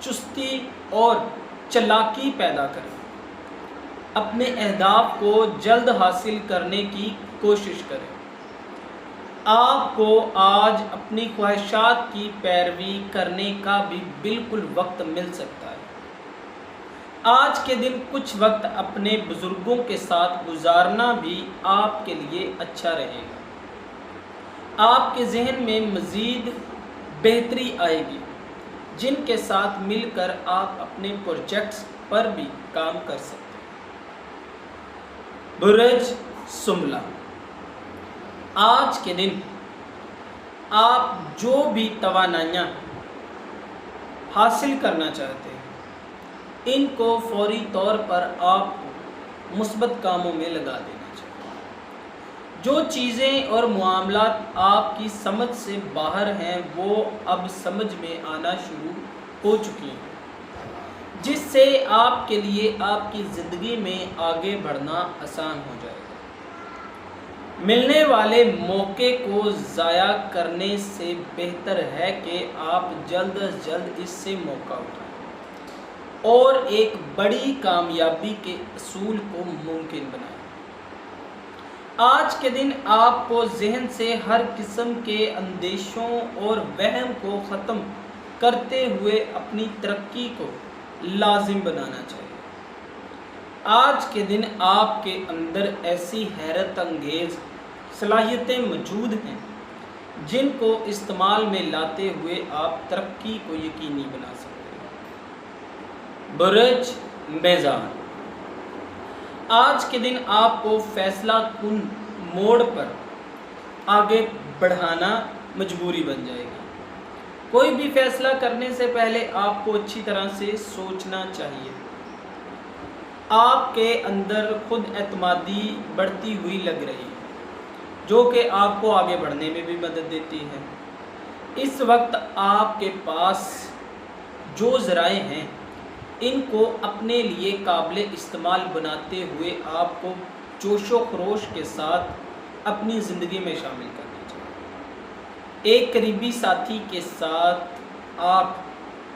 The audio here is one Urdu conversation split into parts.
چستی اور چالاکی پیدا کریں۔ اپنے اہداف کو جلد حاصل کرنے کی کوشش کریں۔ آپ کو آج اپنی خواہشات کی پیروی کرنے کا بھی بالکل وقت مل سکتا ہے۔ آج کے دن کچھ وقت اپنے بزرگوں کے ساتھ گزارنا بھی آپ کے لیے اچھا رہے گا۔ آپ کے ذہن میں مزید بہتری آئے گی، جن کے ساتھ مل کر آپ اپنے پروجیکٹس پر بھی کام کر سکتے ہیں۔ برج سنبلہ، آج کے دن آپ جو بھی توانائیاں حاصل کرنا چاہتے ہیں، ان کو فوری طور پر آپ کو مثبت کاموں میں لگا دینا چاہیے۔ جو چیزیں اور معاملات آپ کی سمجھ سے باہر ہیں وہ اب سمجھ میں آنا شروع ہو چکی ہیں، جس سے آپ کے لیے آپ کی زندگی میں آگے بڑھنا آسان ہو جائے گا۔ ملنے والے موقع کو ضائع کرنے سے بہتر ہے کہ آپ جلد از جلد اس سے موقع اٹھائیں اور ایک بڑی کامیابی کے اصول کو ممکن بنائیں۔ آج کے دن آپ کو ذہن سے ہر قسم کے اندیشوں اور وہم کو ختم کرتے ہوئے اپنی ترقی کو لازم بنانا چاہیے۔ آج کے دن آپ کے اندر ایسی حیرت انگیز صلاحیتیں موجود ہیں جن کو استعمال میں لاتے ہوئے آپ ترقی کو یقینی بنا سکتے ہیں۔ برج میزان، آج کے دن آپ کو فیصلہ کن موڑ پر آگے بڑھانا مجبوری بن جائے گا۔ کوئی بھی فیصلہ کرنے سے پہلے آپ کو اچھی طرح سے سوچنا چاہیے۔ آپ کے اندر خود اعتمادی بڑھتی ہوئی لگ رہی ہے، جو کہ آپ کو آگے بڑھنے میں بھی مدد دیتی ہے۔ اس وقت آپ کے پاس جو ذرائع ہیں ان کو اپنے لیے قابل استعمال بناتے ہوئے آپ کو جوش و خروش کے ساتھ اپنی زندگی میں شامل کرنا چاہیے۔ ایک قریبی ساتھی کے ساتھ آپ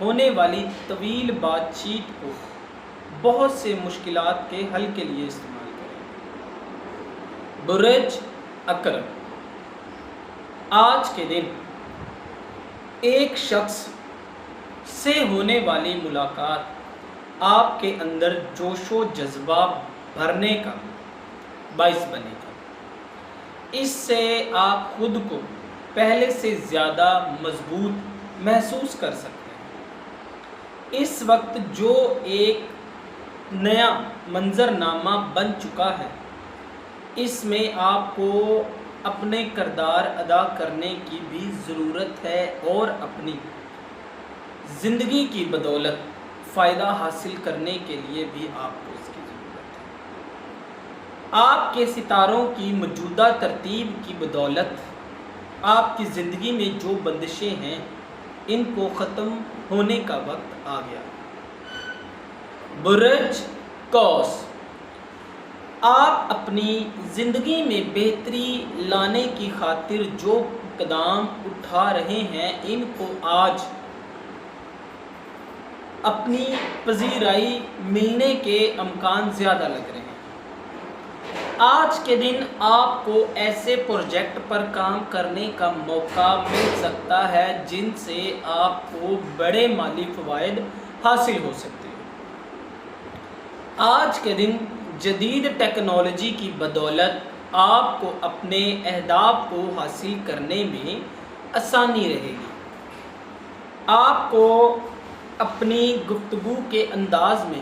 ہونے والی طویل بات چیت کو بہت سے مشکلات کے حل کے لیے استعمال کریں۔ برج اکرم، آج کے دن ایک شخص سے ہونے والی ملاقات آپ کے اندر جوش و جذبہ بھرنے کا باعث بنے گا۔ اس سے آپ خود کو پہلے سے زیادہ مضبوط محسوس کر سکتے ہیں۔ اس وقت جو ایک نیا منظرنامہ بن چکا ہے، اس میں آپ کو اپنے کردار ادا کرنے کی بھی ضرورت ہے اور اپنی زندگی کی بدولت فائدہ حاصل کرنے کے لیے بھی آپ کو اس کی ضرورت ہے۔ آپ کے ستاروں کی موجودہ ترتیب کی بدولت آپ کی زندگی میں جو بندشیں ہیں ان کو ختم ہونے کا وقت آ گیا۔ برج قوس، آپ اپنی زندگی میں بہتری لانے کی خاطر جو اقدام اٹھا رہے ہیں ان کو آج اپنی پذیرائی ملنے کے امکان زیادہ لگ رہے ہیں۔ آج کے دن آپ کو ایسے پروجیکٹ پر کام کرنے کا موقع مل سکتا ہے جن سے آپ کو بڑے مالی فوائد حاصل ہو سکتے ہیں۔ آج کے دن جدید ٹیکنالوجی کی بدولت آپ کو اپنے اہداف کو حاصل کرنے میں آسانی رہے گی۔ آپ کو اپنی گفتگو کے انداز میں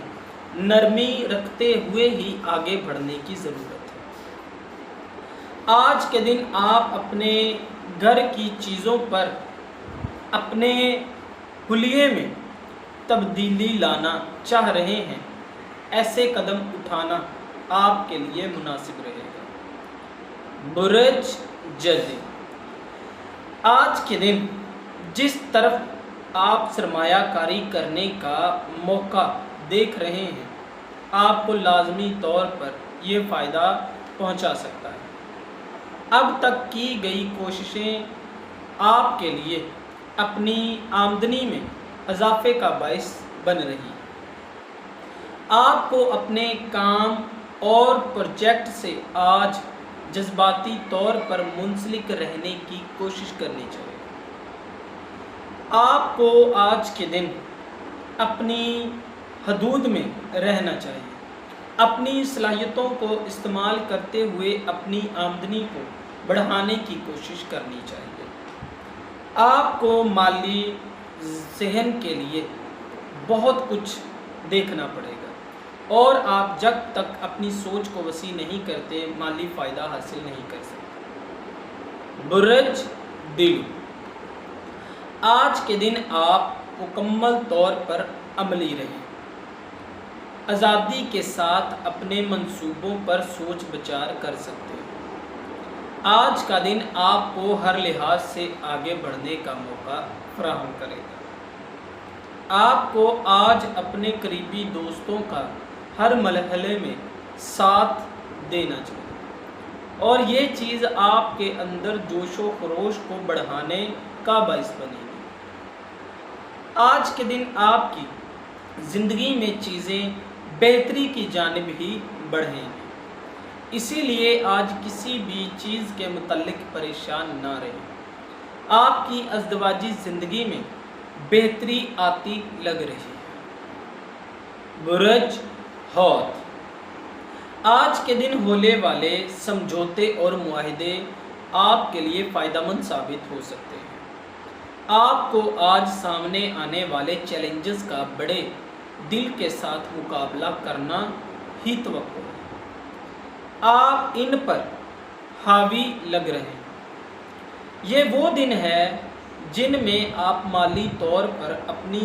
نرمی رکھتے ہوئے ہی آگے بڑھنے کی ضرورت ہے۔ آج کے دن آپ اپنے گھر کی چیزوں پر اپنے حلیے میں تبدیلی لانا چاہ رہے ہیں، ایسے قدم اٹھانا آپ کے لیے مناسب رہے گا۔ برج جدی، آج کے دن جس طرف آپ سرمایہ کاری کرنے کا موقع دیکھ رہے ہیں آپ کو لازمی طور پر یہ فائدہ پہنچا سکتا ہے۔ اب تک کی گئی کوششیں آپ کے لیے اپنی آمدنی میں اضافے کا باعث بن رہی ہے۔ آپ کو اپنے کام اور پروجیکٹ سے آج جذباتی طور پر منسلک رہنے کی کوشش کرنی چاہیے۔ آپ کو آج کے دن اپنی حدود میں رہنا چاہیے، اپنی صلاحیتوں کو استعمال کرتے ہوئے اپنی آمدنی کو بڑھانے کی کوشش کرنی چاہیے۔ آپ کو مالی ذہن کے لیے بہت کچھ دیکھنا پڑے گا، اور آپ جب تک اپنی سوچ کو وسیع نہیں کرتے مالی فائدہ حاصل نہیں کر سکتے۔ برج دل، آج کے دن آپ مکمل طور پر عملی رہیں، آزادی کے ساتھ اپنے منصوبوں پر سوچ بچار کر سکتے ہیں۔ آج کا دن آپ کو ہر لحاظ سے آگے بڑھنے کا موقع فراہم کرے گا۔ آپ کو آج اپنے قریبی دوستوں کا ہر مرحلے میں ساتھ دینا چاہیے، اور یہ چیز آپ کے اندر جوش و خروش کو بڑھانے کا باعث بنے گی۔ آج کے دن آپ کی زندگی میں چیزیں بہتری کی جانب ہی بڑھیں گی، اسی لیے آج کسی بھی چیز کے متعلق پریشان نہ رہیں۔ آپ کی ازدواجی زندگی میں بہتری آتی لگ رہی ہے۔ برج حوت، آج کے دن ہونے والے سمجھوتے اور معاہدے آپ کے لیے فائدہ مند ثابت ہو سکتے ہیں۔ آپ کو آج سامنے آنے والے چیلنجز کا بڑے دل کے ساتھ مقابلہ کرنا ہی توقع ہے۔ آپ ان پر حاوی لگ رہے ہیں۔ یہ وہ دن ہے جن میں آپ مالی طور پر اپنی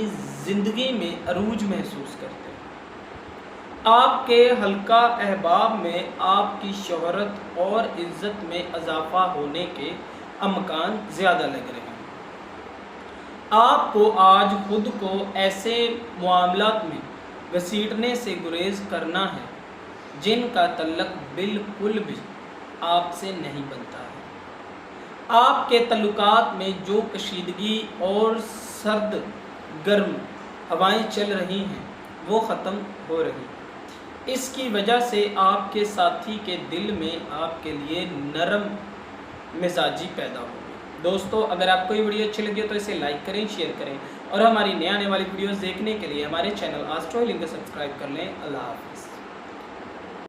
زندگی میں عروج محسوس کرتے ہیں۔ آپ کے حلقہ احباب میں آپ کی شہرت اور عزت میں اضافہ ہونے کے امکان زیادہ لگ رہے ہیں۔ آپ کو آج خود کو ایسے معاملات میں گھسیٹنے سے گریز کرنا ہے جن کا تعلق بالکل بھی آپ سے نہیں بنتا ہے۔ آپ کے تعلقات میں جو کشیدگی اور سرد گرم ہوائیں چل رہی ہیں وہ ختم ہو رہی ہیں۔ اس کی وجہ سے آپ کے ساتھی کے دل میں آپ کے لیے نرم مزاجی پیدا ہوگی۔ دوستو، اگر آپ کو یہ ویڈیو اچھی لگی تو اسے لائک کریں، شیئر کریں، اور ہماری نئے آنے والی ویڈیوز دیکھنے کے لیے ہمارے چینل آسٹرو ہیلنگ کو سبسکرائب کر لیں۔ اللہ حافظ۔